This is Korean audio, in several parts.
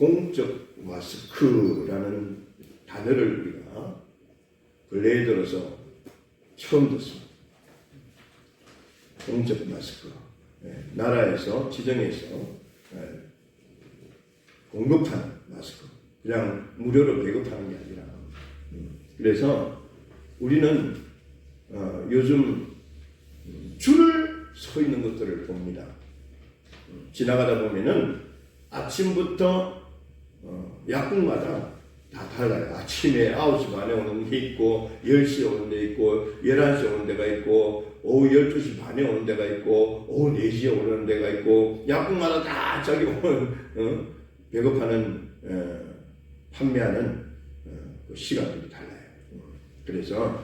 공적 마스크라는 단어를 우리가 근래에 들어서 처음 듣습니다. 공적 마스크. 나라에서 지정해서 공급하는 마스크. 그냥 무료로 배급하는 게 아니라. 그래서 우리는 요즘 줄을 서 있는 것들을 봅니다. 지나가다 보면은 아침부터 약국마다 다 달라요. 아침에 9시 반에 오는 데 있고 10시에 오는 데 있고 11시에 오는 데가 있고 오후 12시 반에 오는 데가 있고 오후 4시에 오는 데가 있고 약국마다 다 자기 배급하는 판매하는 그 시간들이 달라요. 그래서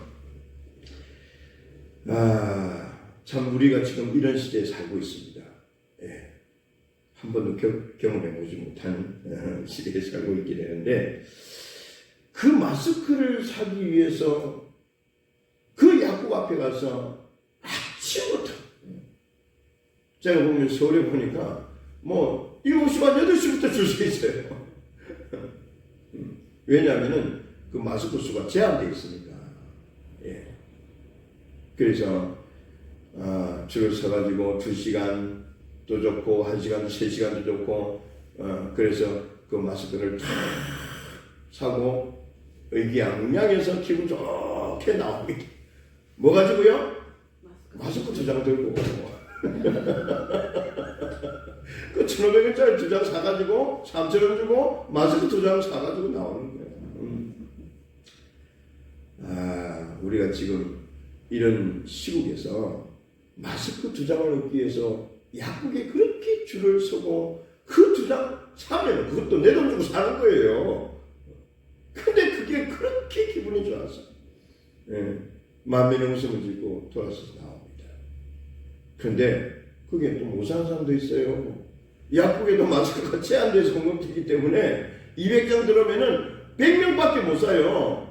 참 우리가 지금 이런 시대에 살고 있습니다. 한 번도 경험해보지 못한 시대에 살고 있게 되는데 그 마스크를 사기 위해서 그 약국 앞에 가서 아침부터 제가 보면 서울에 보니까 뭐 7시 반 8시부터 줄 서 있어요. 왜냐하면은 그 마스크 수가 제한되어 있으니까. 그래서 줄을 서가지고 2시간도 좋고 1시간도 3시간도 좋고 그래서 그 마스크를 탁 사고 의기양양해서 기분 좋게 나옵니다. 뭐 가지고요? 마스크 2장 들고 그 1,500원짜리 2장 사가지고 3,000원 주고 마스크 2장 사가지고 나오는 거예요. 우리가 지금 이런 시국에서 마스크 2장을 얻기 위해서 약국에 그렇게 줄을 서고 그 2장 사면 그것도 내 돈 주고 사는 거예요. 근데 그게 그렇게 기분이 좋아서 만면의 웃음을 짓고 돌아서서 나옵니다. 그런데 그게 또 못 사는 사람도 있어요. 약국에도 마스크가 제한돼서 공급되기 때문에 200장 들어오면은 100명밖에 못 사요.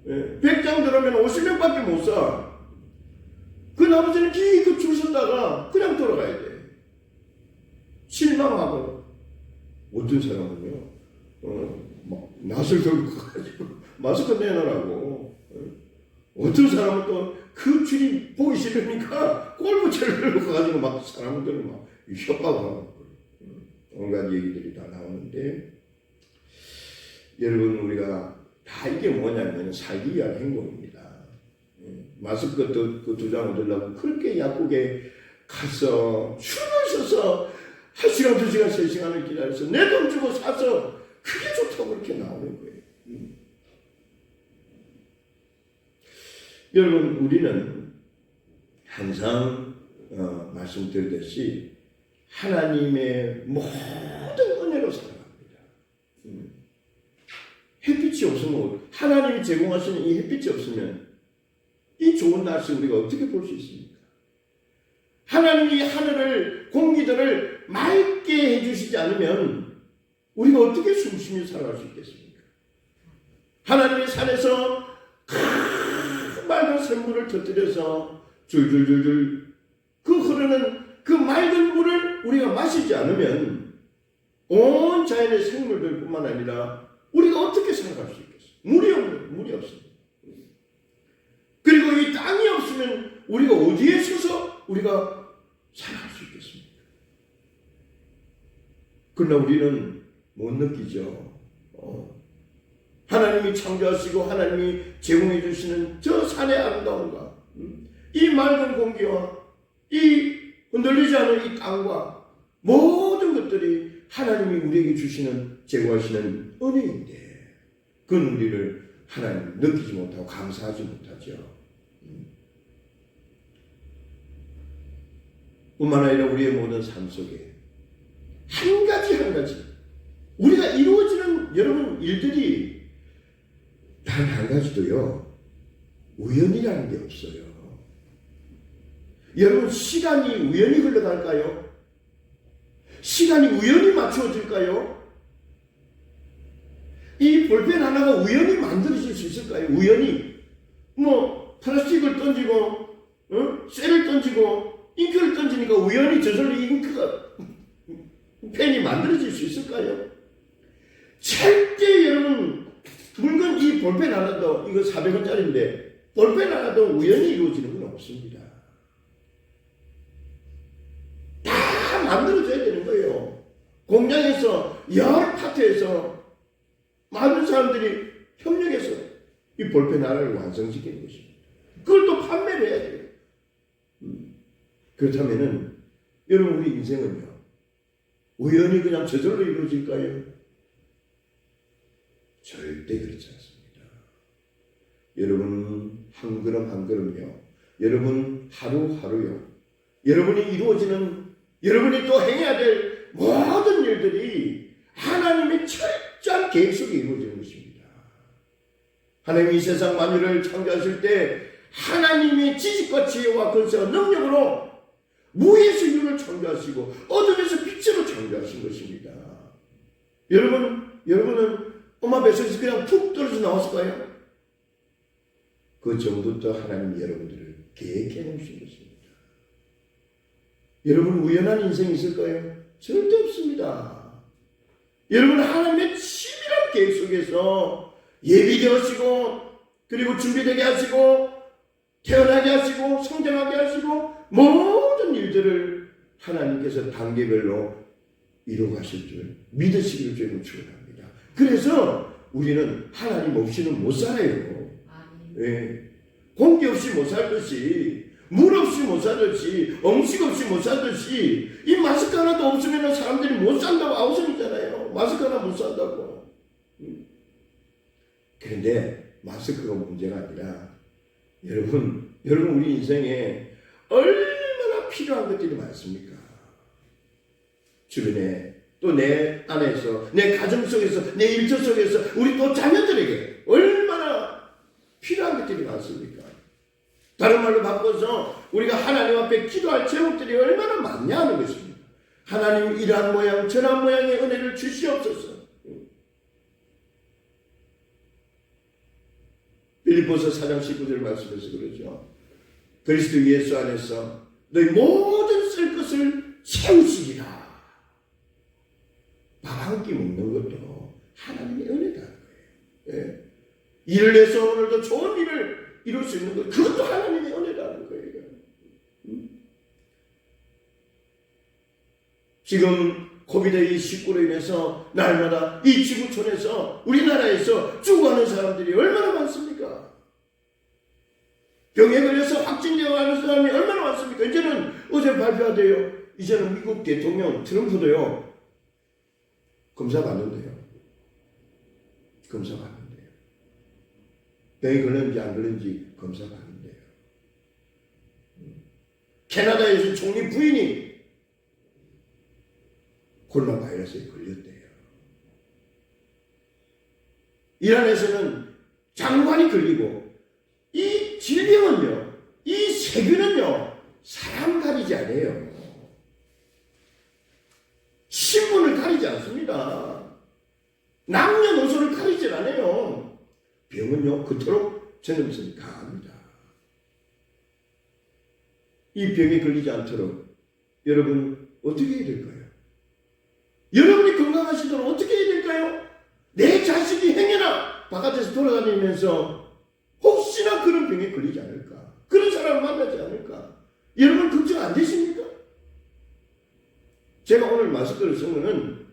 100장 들어오면 50명밖에 못 사. 그 나머지는 기껏 줄 서다가 그냥 돌아가야 돼. 실망하고 어떤 사람은요 막 낯을 들고 가가지고 마스크 내놔라고. 어떤 사람은 또 그 줄이 보기 싫으니까 꼴부채를 들고 가가지고 막 사람들을 막 협박하고 온갖 얘기들이 다 나오는데 여러분 우리가 다 이게 뭐냐면 살기 위한 행동입니다. 마스크 그 2장 얻으려고 그렇게 약국에 가서 줄을 서서 1시간, 2시간, 3시간을 기다려서 내 돈 주고 사서 그게 좋다고 그렇게 나오는 거예요. 여러분 우리는 항상 말씀드렸듯이 하나님의 모든 은혜로 살아갑니다. 햇빛이 없으면 하나님이 제공하시는 이 햇빛이 없으면 이 좋은 날씨 우리가 어떻게 볼 수 있습니까? 하나님이 하늘을 공기들을 맑게 해주시지 않으면 우리가 어떻게 숨쉬며 살아갈 수 있겠습니까? 하나님의 산에서 큰 맑은 샘물을 터뜨려서 줄줄줄줄 그 흐르는 그 맑은 물을 우리가 마시지 않으면 온 자연의 생물들뿐만 아니라 우리가 어떻게 살아갈 수 있겠어요? 물이 없습니다. 그리고 이 땅이 없으면 우리가 어디에 서서 우리가 살아갈 수 있겠습니까? 그러나 우리는 못 느끼죠. 하나님이 창조하시고 하나님이 제공해 주시는 저 산의 아름다움과 이 맑은 공기와 이 흔들리지 않은 이 땅과 모든 것들이 하나님이 우리에게 주시는 제공하시는 은혜인데 그 우리를 하나님 느끼지 못하고 감사하지 못하죠. 뿐만 아니라 우리의 모든 삶 속에 한 가지 우리가 이루어지는 여러분 일들이 단 한 가지도요 우연이라는 게 없어요. 여러분 시간이 우연히 흘러갈까요? 시간이 우연히 맞추어질까요? 이 볼펜 하나가 우연히 만들어질 수 있을까요? 우연히 뭐 플라스틱을 던지고 쇠를 던지고 잉크를 던지니까 우연히 저절로 잉크가 펜이 만들어질 수 있을까요? 절대 여러분 물건 이 볼펜 하나도 이거 400원짜리인데 볼펜 하나도 우연히 이루어지는 건 없습니다. 다 만들어져야 되는 거예요. 공장에서 여러 파트에서 많은 사람들이 협력해서 이 볼펜 하나를 완성시키는 것입니다. 그걸 또 판매를 해야 돼요. 그렇다면은 여러분 우리 인생은요 우연히 그냥 저절로 이루어질까요? 절대 그렇지 않습니다. 여러분 한 걸음 한 걸음요, 여러분 하루하루요, 여러분이 이루어지는, 여러분이 또 행해야 될 모든 일들이 하나님의 철저한 계획 속에 이루어지는 것입니다. 하나님이 이 세상 만유를 창조하실 때 하나님의 지식과 지혜와 권세와 능력으로 무에서 유를 창조하시고 어둠에서 빛으로 창조하신 것입니다. 여러분은 엄마 뱃속에서 그냥 툭 떨어져 나왔을까요? 그 전부터 하나님이 여러분들을 계획해 놓으신 것입니다. 여러분 우연한 인생이 있을까요? 절대 없습니다. 여러분은 하나님의 치밀한 계획 속에서 예비되어지고 그리고 준비되게 하시고 태어나게 하시고 성장하게 하시고 모든 일들을 하나님께서 단계별로 이루어가실 줄 믿으시기를 주님은 축원합니다. 그래서 우리는 하나님 없이는 못 살아요. 네. 공기 없이 못 살듯이, 물 없이 못 살듯이, 음식 없이 못 살듯이, 이 마스크 하나도 없으면 사람들이 못 산다고 아우성이잖아요. 마스크 하나 못 산다고. 그런데 마스크가 문제가 아니라 여러분 우리 인생에 얼마나 필요한 것들이 많습니까? 주변에 또 내 안에서, 내 가정 속에서, 내 일터 속에서 우리 또 자녀들에게 얼마나 필요한 것들이 많습니까? 다른 말로 바꿔서 우리가 하나님 앞에 기도할 제목들이 얼마나 많냐 하는 것입니다. 하나님 이러한 모양 저러한 모양의 은혜를 주시옵소서. 빌립보서 4장 19절 말씀에서 그러죠. 그리스도 예수 안에서 너희 모든 쓸 것을 채우시리라. 밥 한 끼 먹는 것도 하나님의 은혜라는 거예요. 예. 일을 해서 오늘도 좋은 일을 이룰 수 있는 것, 그것도 하나님의 은혜라는 거예요. 지금 코비드-19로 인해서 날마다 이 지구촌에서 우리나라에서 죽어가는 사람들이 얼마나 많습니까? 병에 걸려서 확진되어 가는 사람이 얼마나 많습니까? 이제는 어제 발표하대요. 이제는 미국 대통령 트럼프도요. 검사 받는데요. 검사 받는데요. 병이 걸렸는지 안 걸렸는지 검사 받는데요. 캐나다에서 총리 부인이 코로나 바이러스에 걸렸대요. 이란에서는 장관이 걸리고, 이 질병은요, 이 세균은요, 사람 가리지 않아요. 신분을 가리지 않습니다. 남녀노소를 가리지 않아요. 병은요, 그토록 전염성이 강합니다. 이 병에 걸리지 않도록 여러분 어떻게 해야 될까요? 여러분이 건강하시도록 어떻게 해야 될까요? 내 자식이 행여나 바깥에서 돌아다니면서 혹시나 그런 병에 걸리지 않을까? 그런 사람을 만나지 않을까? 여러분 걱정 안 되십니까? 제가 오늘 마스크를 쓴 거는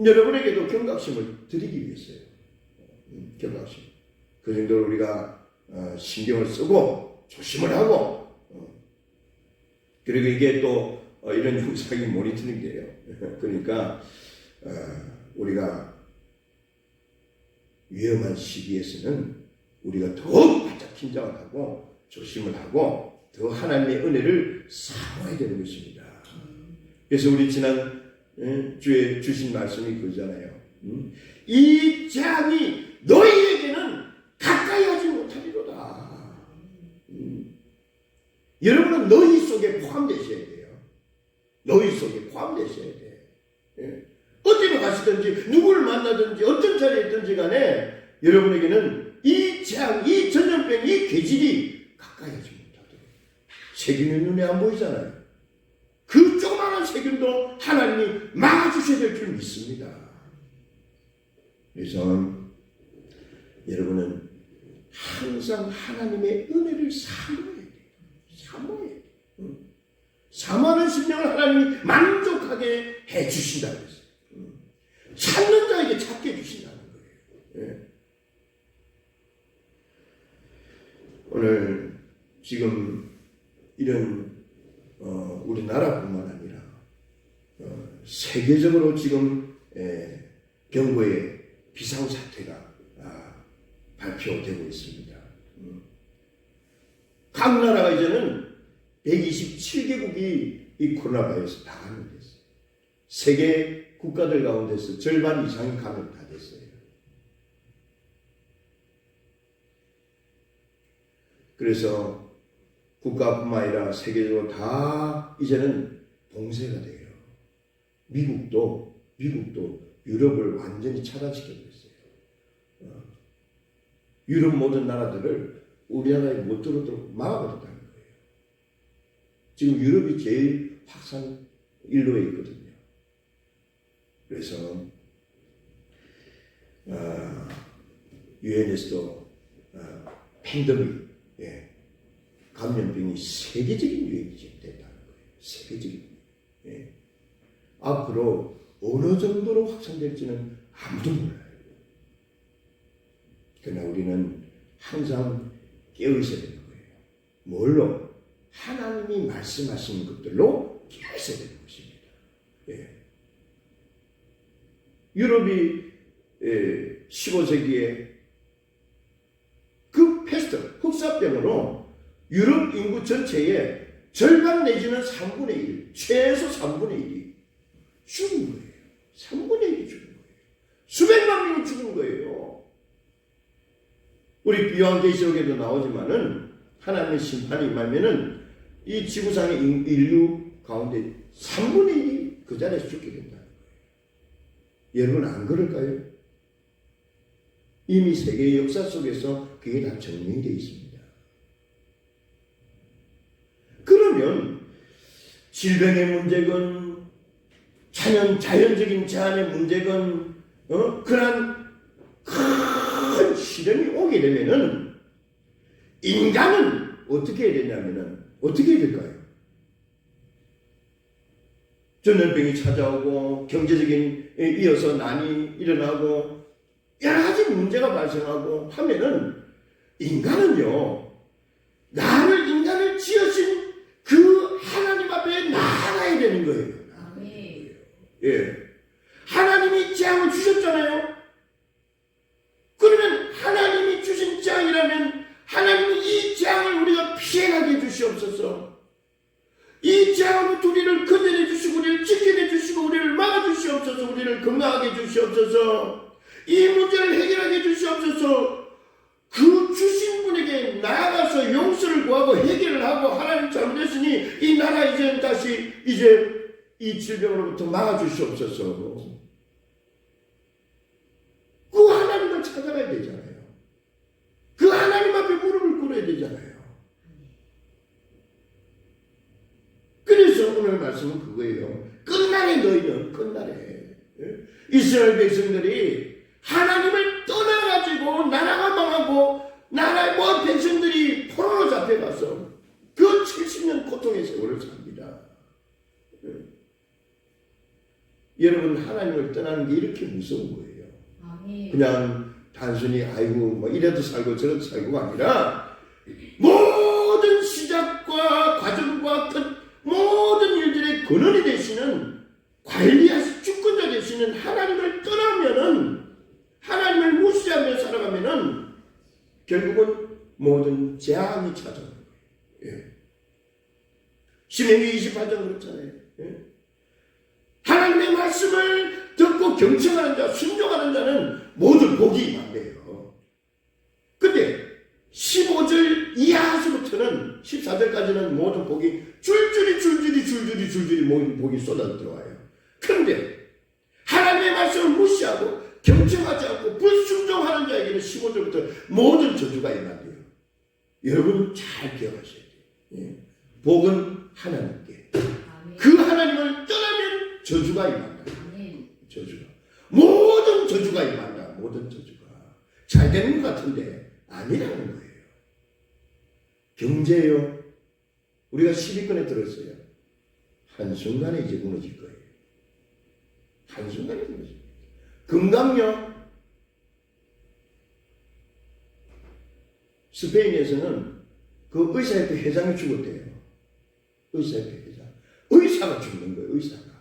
여러분에게도 경각심을 드리기 위해서요. 경각심. 그 정도로 우리가 신경을 쓰고 조심을 하고 그리고 이게 또 이런 영상이 모니터링 돼요. 그러니까 우리가 위험한 시기에서는 우리가 더욱 바짝 긴장을 하고 조심을 하고 더 하나님의 은혜를 사모해야 되는 것입니다. 그래서 우리 지난 주에 주신 말씀이 그거잖아요. 이 재앙이 너희에게는 가까이 하지 못하리로다. 여러분은 너희 속에 포함되셔야 돼요. 너희 속에 포함되셔야 돼. 어디로 가시든지 누구를 만나든지 어떤 자리에 있든지 간에 여러분에게는 이 재앙, 이 전염병, 이 괴질이 가까이 하지 못하도록. 세균이 눈에 안 보이잖아요. 그 조그마한 세균도 하나님이 막아주셔야 될 줄 믿습니다. 그래서 여러분은 항상 하나님의 은혜를 사모해야 돼요. 사모해야 돼요. 사모하는 심령을 하나님이 만족하게 해주신다고 했어요. 찾는 자에게 찾게 해주신다는 거예요. 예. 오늘 지금 이런 우리나라뿐만 아니라 세계적으로 지금 병고의 비상사태가 발표되고 있습니다. 각 나라가 이제는 127개국이 이 코로나 바이러스 다 감염됐어요. 세계 국가들 가운데서 절반 이상이 감염 다 됐어요. 그래서 국가뿐만 아니라 세계적으로 다 이제는 봉쇄가 돼요. 미국도 유럽을 완전히 차단시켜버렸어요. 유럽 모든 나라들을 우리나라에 못 들어오도록 막아버렸다는 거예요. 지금 유럽이 제일 확산 일로에 있거든요. 그래서 유엔에서도 팬데믹, 감염병이 세계적인 유행이 됐다는 거예요. 세계적인. 앞으로 어느 정도로 확산될지는 아무도 몰라요. 그러나 우리는 항상 깨어있어야 되는 거예요. 뭘로? 하나님이 말씀하시는 것들로 깨어있어야 되는 것입니다. 유럽이 15세기에 그 패스트, 흑사병으로 유럽 인구 전체의 절반 내지는 3분의 1, 최소 3분의 1이 죽은 거예요. 3분의 1이 죽은 거예요. 수백만 명이 죽은 거예요. 우리 요한계시록에도 나오지만은 하나님의 심판이 임하면은 이 지구상의 인류 가운데 3분의 1이 그 자리에서 죽게 된다는 거예요. 여러분 안 그럴까요? 이미 세계의 역사 속에서 그게 다 정리되어 있습니다. 그러면 질병의 문제건 자연적인 재난의 문제건 그런 큰 시련이 오게 되면은 인간은 어떻게 해야 되냐면은 어떻게 해야 될까요? 전염병이 찾아오고 경제적인 이어서 난이 일어나고 여러 가지 문제가 발생하고 하면은 인간은요, 인간을 지으신 그 하나님 앞에 나아가야 되는 거예요. 하나님이 재앙을 주셨잖아요. 그러면 하나님이 주신 재앙이라면 하나님이 이 재앙을 우리가 피해가게 해주시옵소서. 이 재앙으로부터 우리를 건져내 주시고 우리를 지켜내 주시고 우리를 막아주시옵소서. 우리를 건강하게 해주시옵소서. 이 문제를 해결하게 해주시옵소서. 그 주신 분에게 나아가서 용서를 구하고 해결을 하고 하나님 잘못했으니 이 나라 이제는 다시 이 질병으로부터 막아주시옵소서. 그 하나님을 찾아가야 되잖아요. 그 하나님 앞에 무릎을 꿇어야 되잖아요. 그래서 오늘 말씀은 그거예요. 끝날에 너희는 끝날에 이스라엘 백성들이 하나님을 떠나가지고 나라가 망하고 나라의 모든 백성들이 포로로 잡혀가서 그 70년 고통의 세월을 삽니다. 여러분 하나님을 떠나는 게 이렇게 무서운 거예요. 그냥 단순히 아이고 뭐 이래도 살고 저래도 살고가 아니라 모든 시작과 과정과 끝 모든 일들의 근원이 되시는 관리하시 주권자 되시는 하나님을 떠나면은 하나님을 무시하며 살아가면은 결국은 모든 재앙이 찾아오는 거예요. 신명기 28장 그렇잖아요. 하나님의 말씀을 듣고 경청하는 자, 순종하는 자는 모든 복이 임한대요. 근데 15절 이하서부터는 14절까지는 모든 복이 줄줄이 모든 복이 쏟아져 들어와요. 그런데 하나님의 말씀을 무시하고 경청하지 않고 불순종하는 자에게는 15절부터 모든 저주가 임한대요. 여러분 잘 기억하셔야 돼요. 복은 하나님께. 그 하나님을 떠나는 저주가 임한다. 저주가. 모든 저주가 임한다. 모든 저주가. 잘 되는 것 같은데 아니라는 거예요. 경제요. 우리가 10위권에 들었어요. 한순간에 이제 무너질 거예요. 한순간에 무너질 거예요. 건강요. 스페인에서는 그 의사협회 회장이 죽었대요. 의사협회 회장. 의사가 죽는 거예요. 의사가.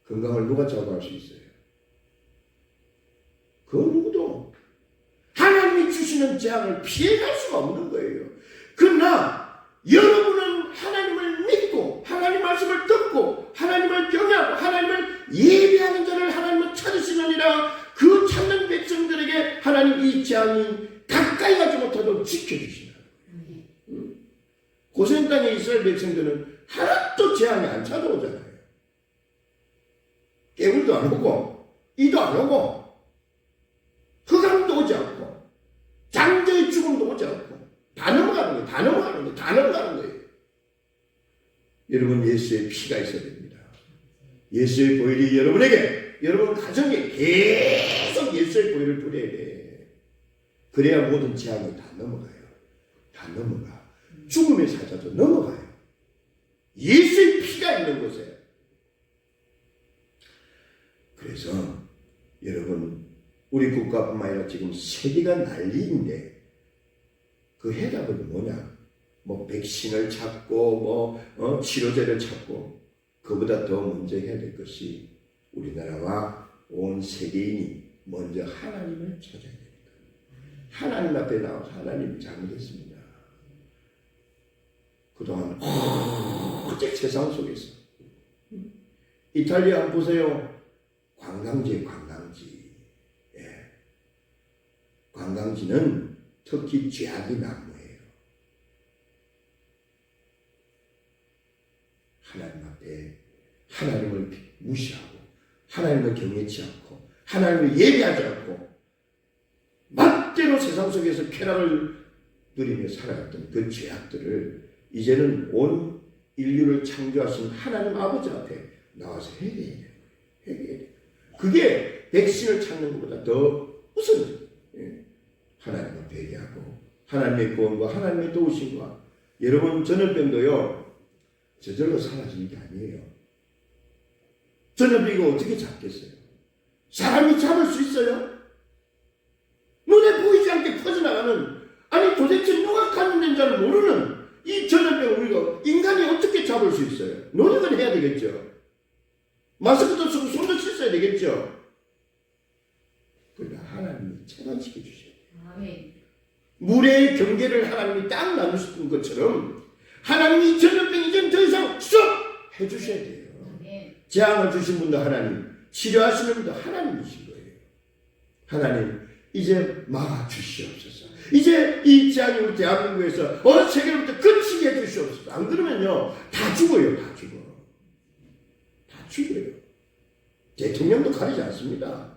건강을 누가 잡아갈 수 있어요? 그 누구도 하나님이 주시는 재앙을 피해갈 수가 없는 거예요. 그러나 여러분은 하나님을 믿고 하나님 말씀을 듣고 하나님을 경외하고 하나님을 예배하는 자를 하나님은 찾으시느니라. 그 찾는 백성들에게 하나님 이 재앙이 가까이 가지 못하도록 지켜주시는 거예요. 고센 땅에 이스라엘 백성들은 하나도 재앙이 안 찾아오잖아요. 깨물도 안 오고 이도 안 오고 흑암도 오지 않고 장자의 죽음도 오지 않고 다 넘어가는 거예요. 다 넘어가는 거예요. 다 넘어가는 거예요. 여러분 예수의 피가 있어야 됩니다. 예수의 보혈이 여러분에게 여러분 가정에 계속 예수의 보혈을 뿌려야 돼. 그래야 모든 재앙이 다 넘어가요. 다 넘어가. 죽음의 사자도 넘어가요. 예수의 피가 있는 곳에. 그래서 여러분 우리 국가뿐만 아니라 지금 세계가 난리인데 그 해답은 뭐냐? 뭐 백신을 찾고 치료제를 찾고 그보다 더 먼저 해야 될 것이 우리나라와 온 세계인이 먼저 하나님을 찾아야 됩니다. 하나님 앞에 나와서 하나님 잘못했습니다. 그동안 오직 세상 속에서 이탈리아 한번 보세요. 관광지. 예. 관광지는 특히 죄악이 난무해요. 하나님 앞에 하나님을 무시하고 하나님을 경외치 않고 하나님을 예배하지 않고 멋대로 세상 속에서 쾌락을 누리며 살아갔던 그 죄악들을 이제는 온 인류를 창조하신 하나님 아버지 앞에 나와서 회개해야 돼요. 회개해야 돼요. 그게 백신을 찾는 것보다 더 우선이에요. 하나님 앞에 회개하고 하나님의 구원과 하나님의 도우심과 여러분 전염병도요 저절로 사라지는 게 아니에요. 전염병이 어떻게 잡겠어요? 사람이 잡을 수 있어요? 눈에 보이지 않게 퍼져나가는 아니 도대체 누가 감염된지를 모르는 이 전염병 우리가 인간이 어떻게 잡을 수 있어요? 노력을 해야 되겠죠. 마스크도 쓰고 손도 씻어야 되겠죠. 그러나 하나님이 차단시켜 주셔야 돼요. 아멘. 물의 경계를 하나님이 딱 나누신 것처럼 하나님이 전염병 이제는 더 이상 스톱 해주셔야 돼요. 아멘. 재앙을 주신 분도 하나님, 치료하시는 분도 하나님이신 거예요. 하나님 이제 막아주시옵소서. 이제 이 재앙이 우리 대한민국에서 어느 세계로부터 끝이게 해주시옵소서. 안 그러면요 다 죽어요. 다 죽어. 다 죽어요. 대통령도 가리지 않습니다.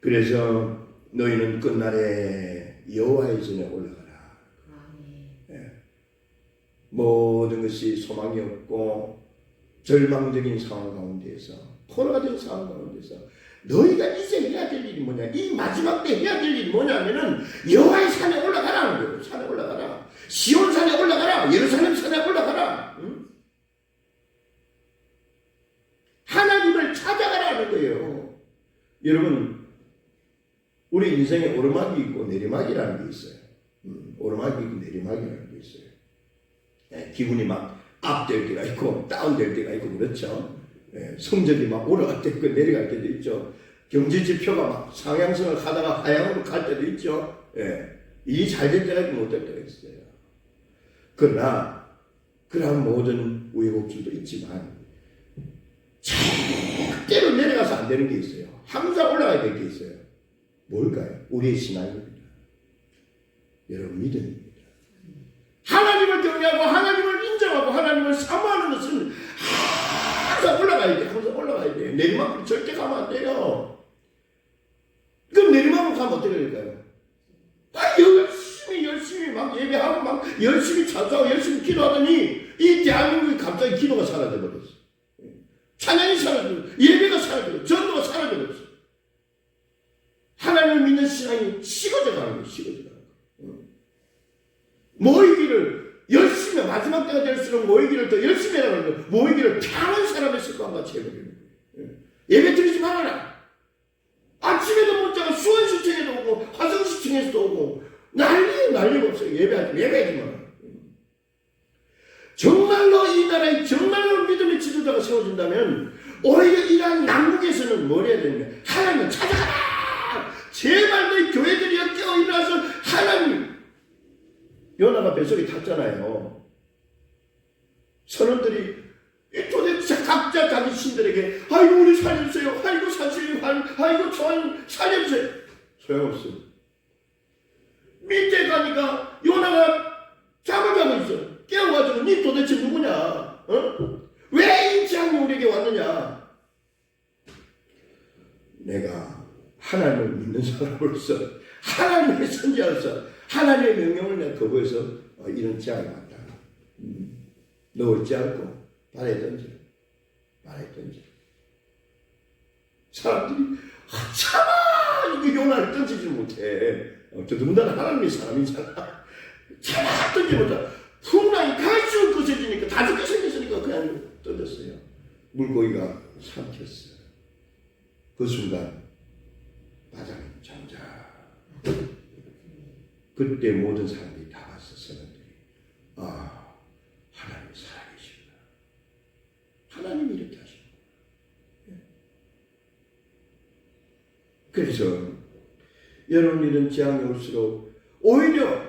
그래서 너희는 끝날에 여호와의 전에 올라가라. 예. 모든 것이 소망이 없고 절망적인 상황 가운데에서 포로가 된 상황 가운데서 너희가 이제 해야 될 일이 뭐냐? 이 마지막 때 해야 될 일이 뭐냐면은 여호와의 산에 올라가라는 거예요. 산에 올라가라. 시온 산에 올라가라. 예루살렘 산에 올라가라. 응? 하나님을 찾아가라는 거예요. 여러분 우리 인생에 오르막이 있고 내리막이라는 게 있어요. 오르막이 있고 내리막이라는 게 있어요. 예, 기분이 막 업될 때가 있고 다운될 때가 있고 그렇죠. 예, 성적이 막 올라갈 때 있고 내려갈 때도 있죠. 경제지표가 막 상향성을 하다가 하향으로 갈 때도 있죠. 예, 일이 잘 될 때가 있고 못될 때가 있어요. 그러나 그러한 모든 우여곡절도 있지만 절대로 내려가서 안 되는 게 있어요. 항상 올라가야 될 게 있어요. 뭘까요? 우리의 신앙입니다. 여러분 믿음입니다. 하나님을 경외하고 하나님을 인정하고 하나님을 사모하는 것은 항상 올라가야 돼요. 항상 올라가야 돼요. 내리막으로 절대 가면 안 돼요. 그럼 내리막으로 가면 어떻게 될까요? 열심히 막 예배하고 막 열심히 찬송하고 열심히 기도하더니 이 대한민국이 갑자기 기도가 사라져버렸어. 찬양이 사라져버렸어. 예배가 사라져버렸어. 전도가 사라져버렸어. 하나님을 믿는 신앙이 식어져가는 거예요. 식어져가는 거예요. 모이기를 열심히 마지막 때가 될수록 모이기를 더 열심히 해라는 거예요. 모이기를 다른 사람의 습관과 채워버리는 거예요. 예배 드리지 말아라. 아침에도 문자가 수원시청에도 오고 화성시청에서도 오고 난리가 없어요. 예배하지 마라. 정말로 이 나라에 정말로 믿음의 지도자가 세워진다면 오히려 이러한 남북에서는 뭘 해야 되느냐. 하나님을 찾아가라. 제발 너희 교회들이 깨어 일어나서 하나님. 요나가 뱃속에 탔잖아요. 선원들이 도대체 각자 자기 신들에게 아이고 우리 살려주세요. 아이고 사실님 아이고 저한 살려주세요. 소용없어. 밑에 가니까 요나가 잠을 자고 있어. 깨워가지고 니 도대체 누구냐? 어? 왜 이 재앙이 우리에게 왔느냐? 내가 하나님을 믿는 사람으로서 하나님의 선지자로서 하나님의 명령을 내가 거부해서 이런 재앙이 왔다. 너 어찌 않고 발에 던지라. 발에 던지라. 사람들이 차마 이게 요나를 던지지 못해. 더군다나 하나님의 사람이잖아. 차마 던지지 못해. 풍랑이 갈수록 거세지니까 다 죽게 생겼으니까 그냥 던졌어요. 물고기가 삼켰어요. 그 순간 바닥에 잠자. 그때 모든 사람들이 다 봤어. 사람들이 하나님 살아계시구나. 하나님이 이렇게 하시구나. 그래서 여러분 이런 재앙이 올수록 오히려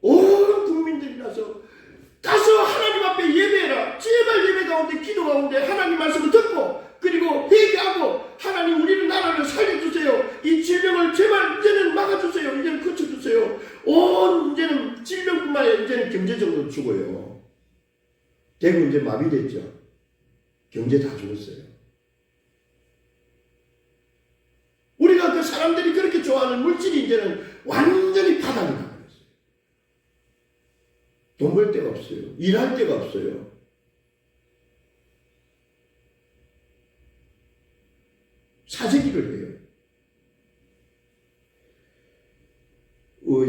온 국민들이 가서 하나님 앞에 예배해라. 제발 예배 가운데 기도 가운데 하나님 말씀을 듣고 그리고 회개하고 하나님 우리는 나라를 살려주세요. 이 질병을 제발 이제는 막아주세요. 이제는 고쳐주세요. 이제는 질병뿐만 아니라 이제는 경제적으로 죽어요. 대구 이제 마비됐죠. 경제 다 죽었어요. 우리가 그 사람들이 그렇게 좋아하는 물질이 이제는 완전히 바닥이 나버렸어요. 돈 벌 데가 없어요. 일할 데가 없어요. 사재기를 해요.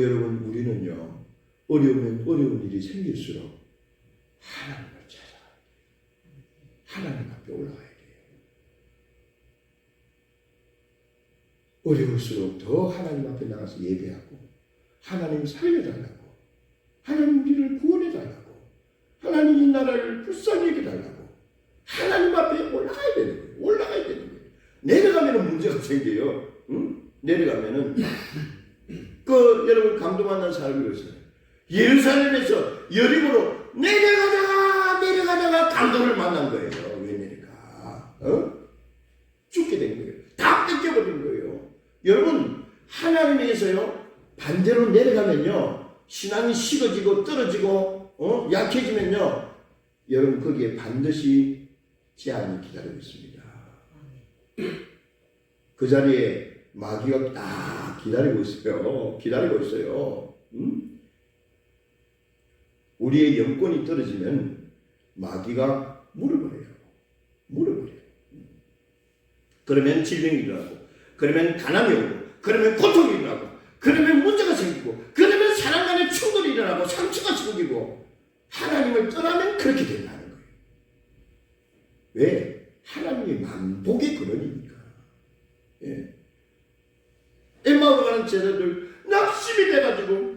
여러분 우리는요. 어려우면 어려운 일이 생길수록 하나님을 찾아가야 돼요. 하나님 앞에 올라가야 돼요. 어려울수록 더 하나님 앞에 나가서 예배하고 하나님 살려달라고 하나님 우리를 구원해달라고 하나님 이 나라를 불쌍히 여겨달라고 하나님 앞에 올라가야 되는 거예요. 올라가야 되는 거예요. 내려가면 문제가 생겨요. 응? 내려가면은 여러분 감동받는 사람이 있어요. 예루살렘에서 여리고로 내려가다가 강도를 만난 거예요. 왜 내려가? 죽게 된 거예요. 다 뺏겨버린 거예요. 여러분 하나님에게서요 반대로 내려가면요 신앙이 식어지고 떨어지고 약해지면요 여러분 거기에 반드시 재앙이 기다리고 있습니다. 그 자리에 마귀가 딱 기다리고 있어요. 우리의 영권이 떨어지면 마귀가 물어버려요. 그러면 질병이 일어나고, 그러면 가난이 오고, 그러면 고통이 일어나고, 그러면 문제가 생기고, 그러면 사람 간의 충돌이 일어나고, 상처가 생기고, 하나님을 떠나면 그렇게 된다는 거예요. 왜? 하나님이 만복의 근원이니까. 예. 엠마오로 가는 제자들 낙심이 돼가지고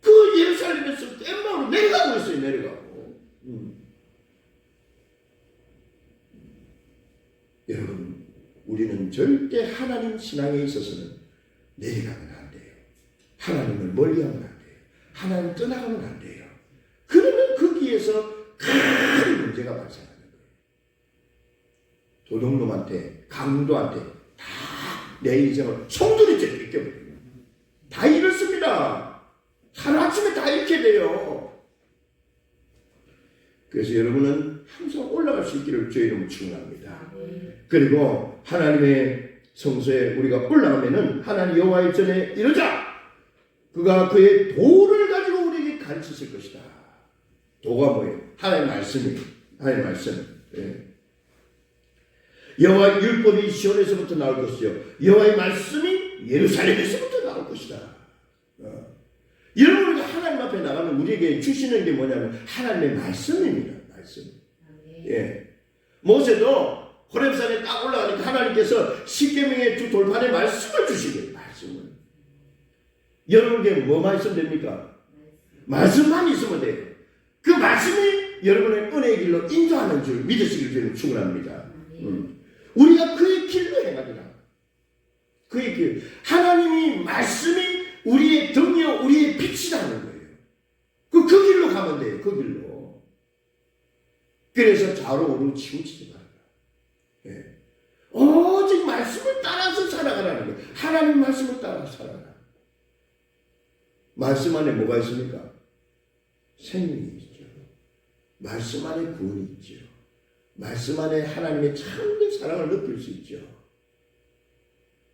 그 예루살렘에서 엠마오로 내려가고 있어요. 내려가고. 여러분 우리는 절대 하나님 신앙에 있어서는 내려가면 안 돼요. 하나님을 멀리하면 안 돼요. 하나님 떠나가면 안 돼요. 그러면 거기에서 큰 문제가 발생하는 거예요. 도둑놈한테 강도한테 다 내 인생을 송두리째 뺏겨버려요. 다 이렇습니다. 하루아침에 다 잃게 돼요. 그래서 여러분은 항상 올라갈 수 있기를 주의 이름으로 축원합니다. 그리고 하나님의 성소에 우리가 올라가면은 하나님 여호와의 전에 이르자 그가 그의 도를 가지고 우리에게 가르치실 것이다. 도가 뭐예요? 하나님의 말씀이에요. 하나님의 말씀. 예. 여호와의 율법이 시온에서부터 나올 것이요 여호와의 말씀이 예루살렘에서부터 나올 것이다. 여러분, 우리가 하나님 앞에 나가면 우리에게 주시는 게 뭐냐면 하나님의 말씀입니다. 말씀. 예. 모세도 호렙산에 딱 올라가니까 하나님께서 십계명의 두 돌판에 말씀을 주시게. 말씀을. 여러분에게 뭐 말씀 됩니까? 말씀만 있으면 돼요. 그 말씀이 여러분의 은혜의 길로 인도하는 줄 믿으시길 저는 축원합니다. 우리가 그의 길로 행하리라. 그의 길. 하나님이 말씀이 우리의 등이요 우리의 빛이라는 거예요. 그 길로 가면 돼요. 그 길로. 그래서 좌우로 우르르 치우치지 말아라. 예. 오직 말씀을 따라서 살아가라는 거예요. 하나님 말씀을 따라 살아가라. 말씀 안에 뭐가 있습니까? 생명이 있죠. 말씀 안에 구원이 있죠. 말씀 안에 하나님의 참된 사랑을 느낄 수 있죠.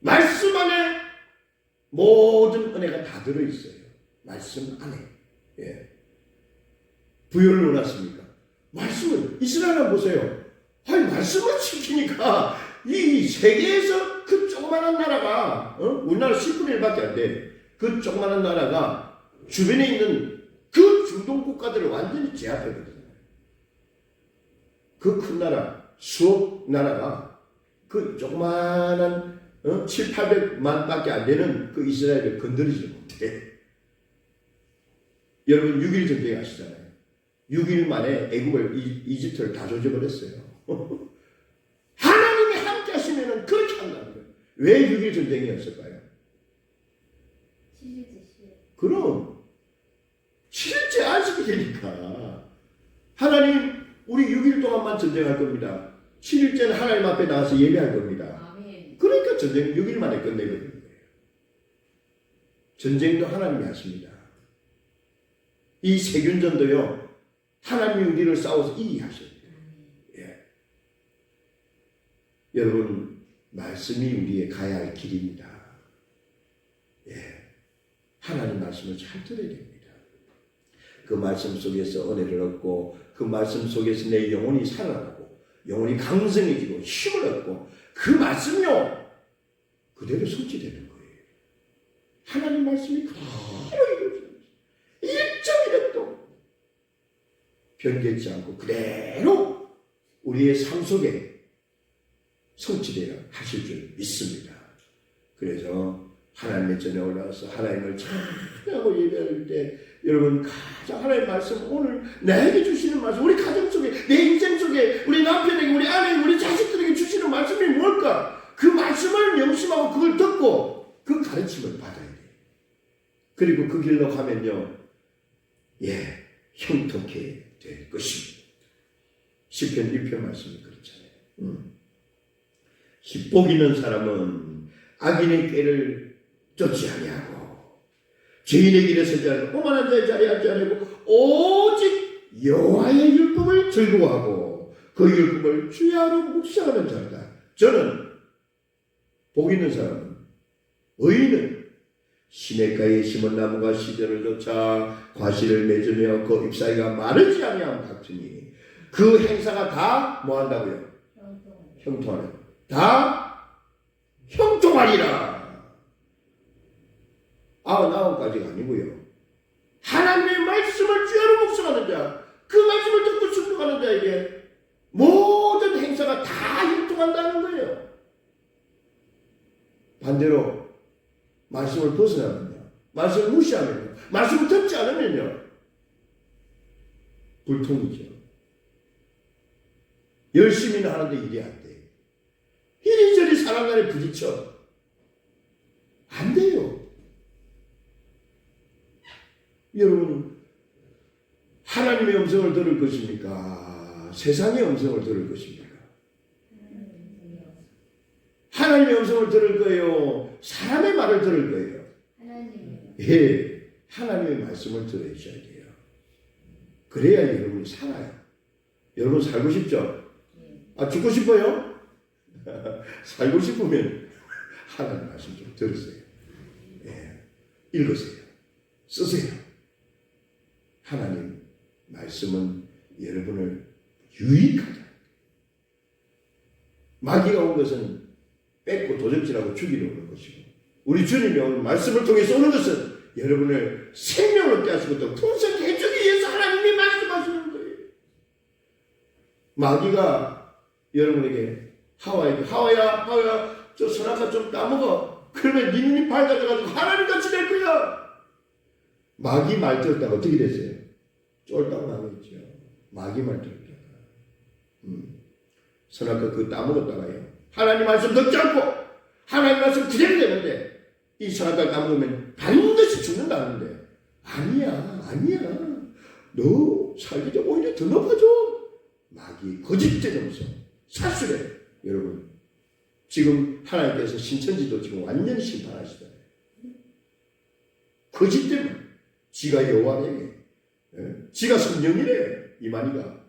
말씀 안에 모든 은혜가 다 들어있어요. 말씀 안에. 예. 부여를 원하십니까? 말씀을, 이스라엘 보세요. 아니, 말씀을 지키니까 이 세계에서 그 조그마한 나라가, 우리나라 10분의 1밖에 안 돼. 그 조그마한 나라가 주변에 있는 그 중동 국가들을 완전히 제압했거든요. 그 큰 나라, 수억 나라가 그 조그마한 7, 800만 밖에 안 되는 그 이스라엘을 건드리지 못해. 여러분 6.1 전쟁 아시잖아요. 6일 만에 애국을 이집트를 다 조져버렸어요. 하나님이 함께 하시면 그렇게 한다는 거예요. 왜 6.1 전쟁이었을까요? 7일째. 그럼 7일째 안식이 되니까 하나님 우리 6일 동안만 전쟁할 겁니다. 7일째는 하나님 앞에 나와서 예배할 겁니다. 아멘. 그러니까 전쟁 6일 만에 끝내버리는 거예요. 전쟁도 하나님이 하십니다. 이 세균전도요, 하나님이 우리를 싸워서 이기게 하십니다. 예. 여러분, 말씀이 우리의 가야 할 길입니다. 예. 하나님 말씀을 잘 들어야 됩니다. 그 말씀 속에서 은혜를 얻고, 그 말씀 속에서 내 영혼이 살아나고, 영혼이 강성해지고, 힘을 얻고, 그 말씀요, 그대로 성취되는 거예요. 하나님 말씀이 그대로 이루어집니다. 1.1도 변개치 않고 그대로 우리의 삶 속에 성취되어 하실 줄 믿습니다. 그래서 하나님의 전에 올라가서 하나님을 찬양하고 예배할 때 여러분 가장 하나님의 말씀, 오늘 나에게 주시는 말씀, 우리 가정 속에, 내 인생 속에, 우리 남편에게, 우리 아내에게, 우리 자식들에게 주시는 말씀이 뭘까? 그 말씀을 명심하고 그걸 듣고 그 가르침을 받아야 돼요. 그리고 그 길로 가면요, 예, 형통케 될 것입니다. 시편 1편 말씀이 그렇잖아요. 복 있는 사람은 악인의 꾀를 쫓지 아니하고 죄인의 길에 서지 않고 오만한 자의 자리에 앉지 아니하고 오직 여호와의 율법을 즐거워하고 그 율법을 주야로 묵상하는 자다. 저는 복 있는 사람은, 의인은 시냇가에 심은 나무가 시절을 쫓아 과실을 맺으며 그 잎사귀가 마르지 아니함 같으니 그 행사가 다 뭐한다고요? 형통하는. 다 형통하리라. 99가지가 아니고요. 하나님의 말씀을 주야로 묵상하는 자, 그 말씀을 듣고 순종하는 자에게 모든 행사가 다 형통한다는 거예요. 반대로 말씀을 벗어나면요, 말씀을 무시하면요, 말씀을 듣지 않으면요, 불통이죠. 열심히는 하는데 일이 안 돼. 이리저리 사람 간에 부딪혀. 안 돼요. 여러분, 하나님의 음성을 들을 것입니까? 세상의 음성을 들을 것입니까? 하나님의 음성을 들을 거예요? 사람의 말을 들을 거예요? 하나님. 예, 하나님의 말씀을 들으셔야 돼요. 그래야 여러분이 살아요. 여러분 살고 싶죠? 죽고 싶어요? 살고 싶으면 하나님 말씀 좀 들으세요. 예, 읽으세요. 쓰세요. 하나님 말씀은 여러분을 유익하게, 마귀가 온 것은 뺏고 도적질하고 죽이려 오는 것이고, 우리 주님이 오늘 말씀을 통해서 오는 것은 여러분을 생명을 얻게 하시고 또 풍성하게 해주기 위해서 하나님이 말씀하시는 거예요. 마귀가 여러분에게 하와야 저 선악과 좀 따먹어. 그러면 네 눈이 밝아져가지고 하나님같이 될 거야. 마귀 말 들었다가 어떻게 됐어요? 쫄딱 망했죠. 마귀 말 들었다가. 선악과 그 따먹었다가요, 하나님 말씀 듣지 않고 하나님 말씀 그대로 되는데, 이 선악과 따먹으면 반드시 죽는다는데, 아니야. 너 살기 좀 오히려 더 높아져. 마귀 거짓되면서 사술해. 여러분, 지금 하나님께서 신천지도 지금 완전히 심판하시잖아요. 거짓 때문에. 지가 여호와래, 지가 성령이래, 이만희가.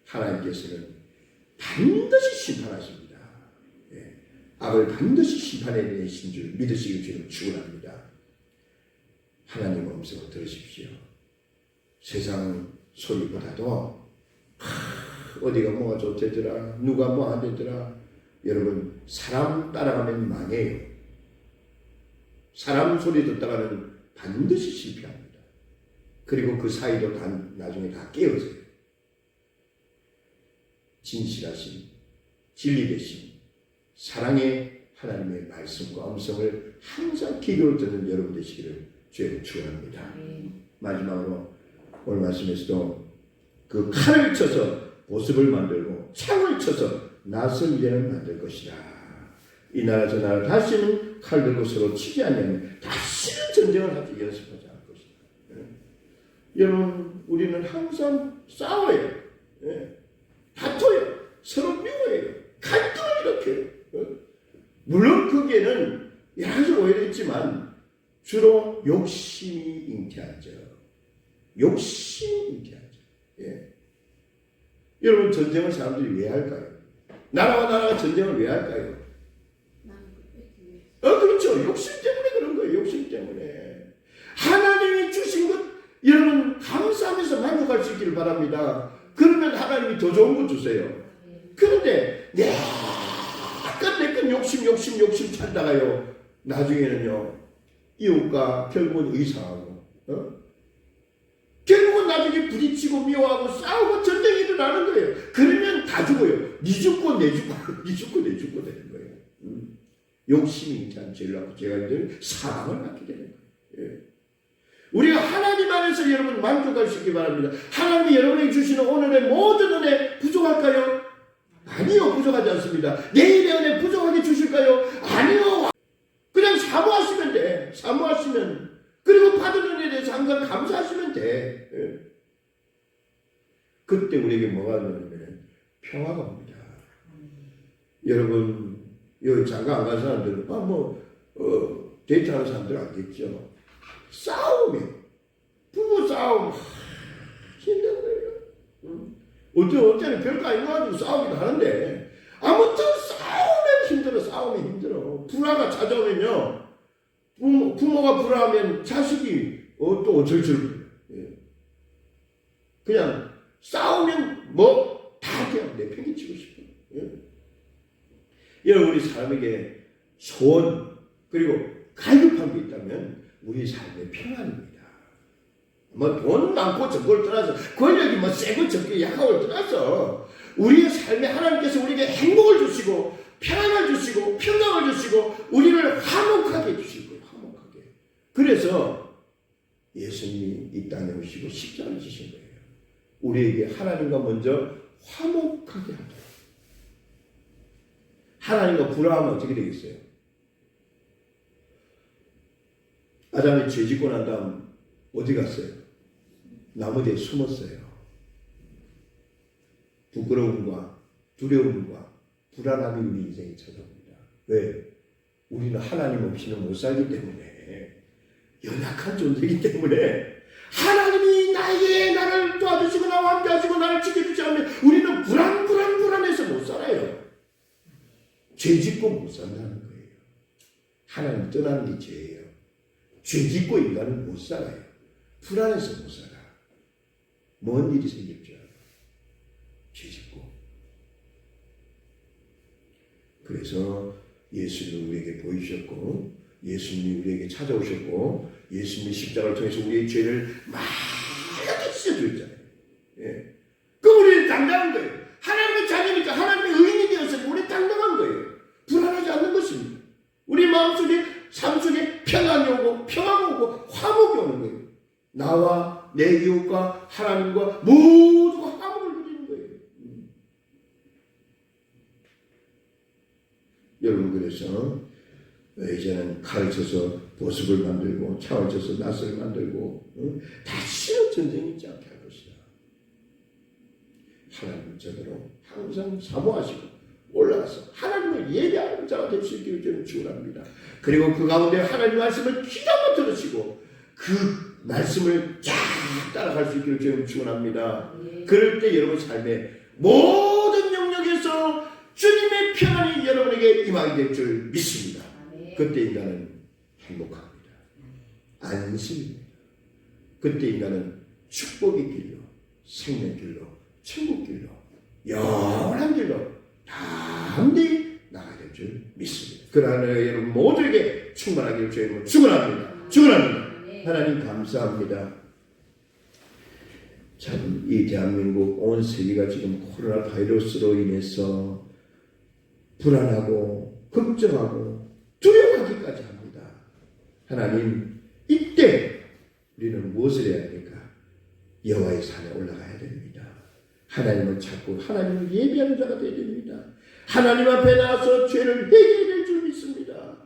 하나님께서는 반드시 심판하십니다. 악을 반드시 심판해 내신 줄 믿으시길 주님 축원합니다. 하나님 음성을 들으십시오. 세상 소리보다도 어디가 뭐가 좋대더라, 누가 뭐 하대더라. 여러분, 사람 따라가면 망해요. 사람 소리 듣다가는 반드시 실패합니다. 그리고 그 사이도 나중에 다 깨어져요. 진실하신, 진리되신 사랑의 하나님의 말씀과 음성을 항상 귀로 듣는 여러분 되시기를 주의 축원합니다. 마지막으로 오늘 말씀에서도 그 칼을 쳐서 보습을 만들고 창을 쳐서 낫을 이제는 만들 것이다. 이 나라 저 나라 다시는 칼 들고 서로 치지 않으면 다시는 전쟁을 하지 연습하지 않을 것이다. 여러분, 우리는 항상 싸워요. 다퉈요. 서로 미워해요. 갈등을 이렇게. 물론 거기에는 여러 가지 오해가 있지만 주로 욕심이 잉태하죠. 욕심이 잉태하죠. 여러분, 전쟁을 사람들이 왜 할까요? 나라와 나라가 전쟁을 왜 할까요? 그렇죠. 욕심 때문에 그런 거예요. 욕심 때문에. 하나님이 주신 것 여러분 감사하면서 만족할 수 있기를 바랍니다. 그러면 하나님이 더 좋은 거 주세요. 그런데 약간 내건 욕심 찾다가요, 나중에는요 이웃과 결국은 의상하고, 결국은 나중에 부딪히고 미워하고 싸우고 전쟁이 일어나는 거예요. 그러면 다 죽어요. 니 죽고 내 죽고 되는 거예요. 욕심이 잉태한 죄를 낳고 제가 이제 사랑을 낳게 되는 거예요. 우리가 하나님 안에서 여러분 만족할 수 있기 바랍니다. 하나님이 여러분에게 주시는 오늘의 모든 은혜 부족할까요? 아니요, 부족하지 않습니다. 내일의 은혜 부족하게 주실까요? 아니요. 그냥 사모하시면 돼. 사모하시면, 그리고 받은 은혜에 대해서 항상 감사하시면 돼. 그때 우리에게 뭐가 오냐면 평화가 옵니다. 여러분, 여기 장가 안 간 사람들은 데이트하는 사람들 알겠죠? 싸우면, 부부 싸움 힘든 거예요. 어때는 별거 아닌 거 가지고 싸우기도 하는데, 아무튼 싸우면 힘들어. 불화가 찾아오면요, 부모가 불화하면 자식이 또 어쩔 그냥 싸우면 다 그냥 내팽개치고 싶어. 여러분, 우리 사람에게 소원 그리고 갈급한 게 있다면 우리 삶의 평안입니다. 돈 많고 적고를 떠나서, 권력이 세고 적고 약하고를 떠나서 우리의 삶에 하나님께서 우리에게 행복을 주시고 평안을 주시고 평강을 주시고 우리를 화목하게 해주실 거예요. 화목하게. 그래서 예수님이 이 땅에 오시고 십자가를 지신 거예요. 우리에게 하나님과 먼저 화목하게 하도록. 하나님과 불화하면 어떻게 되겠어요? 아담이 죄 짓고 난 다음 어디 갔어요? 나무 뒤에 숨었어요. 부끄러움과 두려움과 불안함이 우리 인생에 찾아옵니다. 왜? 우리는 하나님 없이는 못 살기 때문에, 연약한 존재이기 때문에, 하나님이 나를 도와주시고 나와 함께 하시고 나를 지켜주지 않으면 우리는 불안해서 못 살아요. 죄 짓고 못 산다는 거예요. 하나님 떠나는 게 죄예요. 죄 짓고 인간은 못 살아요. 불안해서 못 살아. 뭔 일이 생길 줄 알아. 죄 짓고. 그래서 예수님이 우리에게 보이셨고, 예수님이 우리에게 찾아오셨고, 예수님이 십자가를 통해서 우리의 죄를 많이 씻어주셨잖아요. 예. 그럼 우리는 당당한 거예요. 하나님의 자녀니까 하나님의 의인이 되어서 우리 당당한 거예요. 불안하지 않는 것입니다. 우리 마음속에 삶 속에 평안이 오고 평화가 오고 화목이 오는 거예요. 나와 내 이웃과 하나님과 모두가 화목을 누리는 거예요. 여러분, 그래서 이제는 칼을 쳐서 보습을 만들고 창을 쳐서 낫을 만들고 다시는 전쟁이 있지 않게 할 것이다. 하나님 제대로 항상 사모하시고 올라가서 하나님을 예배하는 자가 될 수 있기를 저는 축원합니다. 그리고 그 가운데 하나님 말씀을 귀담아 들으시고 그 말씀을 쫙 따라갈 수 있기를 저는 축원합니다. 그럴 때 여러분 삶의 모든 영역에서 주님의 평안이 여러분에게 임하게 될 줄 믿습니다. 그때 인간은 행복합니다. 안심입니다. 그때 인간은 축복의 길로, 생명 길로, 천국 길로, 영원한 길로 담대히 나가야 될 줄 믿습니다. 그러나 여러분 모두에게 충만하기를 주님으로 축원합니다. 축원합니다. 하나님 감사합니다. 참 이 대한민국 온 세계가 지금 코로나 바이러스로 인해서 불안하고 걱정하고 두려워하기까지 합니다. 하나님, 이때 우리는 무엇을 해야 될까? 여호와의 산에 올라가야 됩니다. 하나님을 찾고 하나님을 예배하는 자가 되어야 됩니다. 하나님 앞에 나와서 죄를 회개해야 될 줄 믿습니다.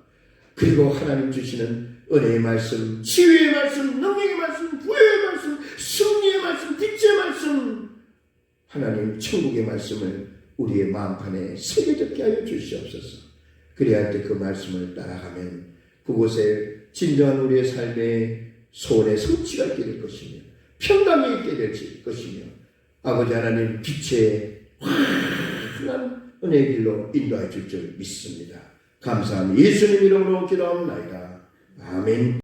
그리고 하나님 주시는 은혜의 말씀, 치유의 말씀, 능력의 말씀, 부여의 말씀, 승리의 말씀, 빛의 말씀, 하나님 천국의 말씀을 우리의 마음판에 새겨졌게 하여 주시옵소서. 그래야 할 때 그 말씀을 따라가면 그곳에 진정한 우리의 삶의 소원의 성취가 있게 될 것이며 평강이 있게 될 것이며 아버지 하나님 빛의 환한 은혜의 길로 인도해 줄 줄 믿습니다. 감사합니다. 예수님 이름으로 기도합니다. 아멘.